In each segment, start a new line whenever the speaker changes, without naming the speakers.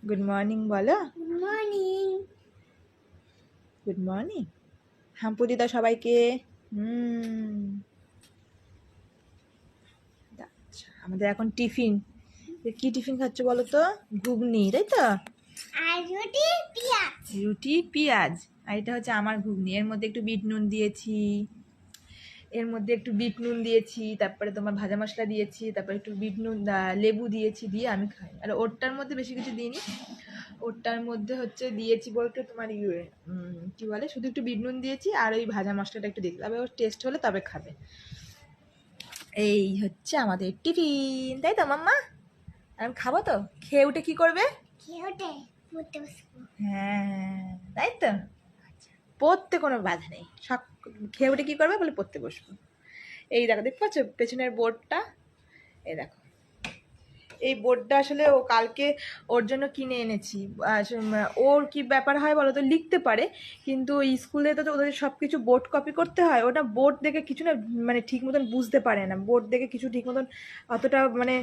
Good morning বলো।
Good morning.
Good morning. হাম্পু দিদা সবাইকে। আচ্ছা, আমাদের এখন টিফিন। কি টিফিন খাচ্ছ বলো তো? ঘুগনি, তাই তো?
আর রুটি পেঁয়াজ।
রুটি পেঁয়াজ। আর এটা হচ্ছে আমার ঘুগনি। এর মধ্যে একটু বিট নুন দিয়েছি, তারপরে তোমার ভাজা মশলা দিয়েছি, তারপরে একটু বিট নুন লেবু দিয়েছি, দিয়ে আমি খাই। আর ওরটার মধ্যে বেশি কিছু দিইনি। ওরটার মধ্যে হচ্ছে দিয়েছি বলতে তোমার কি বলে, শুধু একটু বিট নুন দিয়েছি আর ওই ভাজা মশলাটা একটু দিয়েছি, তবে ওর টেস্ট হলে তবে খাবে। এই হচ্ছে আমাদের টিফিন, তাই তো মাম্মা? আর আমি খাবো তো। খেয়ে উঠে কি করবে?
খেয়ে ওঠে পড়তে বসবো।
হ্যাঁ, তাই তো। পড়তে কোনো বাধা নেই, সব খেয়ে উঠে কি করবে বলে পড়তে বসবো। এই দেখো, দেখতে পাচ্ছ পেছনের বোর্ডটা? এই দেখো, এই বোর্ডটা আসলে ও কালকে ওর জন্য কিনে এনেছি। ওর কি ব্যাপার হয় বলো তো, লিখতে পারে কিন্তু স্কুলে তো ওদের সব কিছু বোর্ড কপি করতে হয়। ওটা বোর্ড দেখে কিছু না, মানে ঠিক মতন বুঝতে পারে না। বোর্ড দেখে কিছু ঠিক মতন অতটা মানে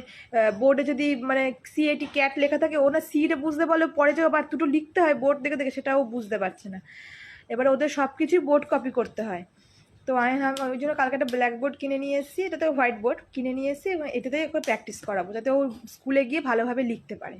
বোর্ডে যদি মানে সিএটি ক্যাট লেখা থাকে, ও না সিটা বুঝতে পারলে পরে যে আবার দুটো লিখতে হয় বোর্ড দেখে দেখে, সেটাও বুঝতে পারছে না। এবার ওদের সব কিছুই বোর্ড কপি করতে হয়। তো আমি ওই জন্য কালকে একটা ব্ল্যাক বোর্ড কিনে নিয়ে এসেছি, এটাতে হোয়াইট বোর্ড কিনে নিয়ে এসেছি, এবং এটাতেই ওকে প্র্যাকটিস করাবো যাতে ও স্কুলে গিয়ে ভালোভাবে লিখতে পারে।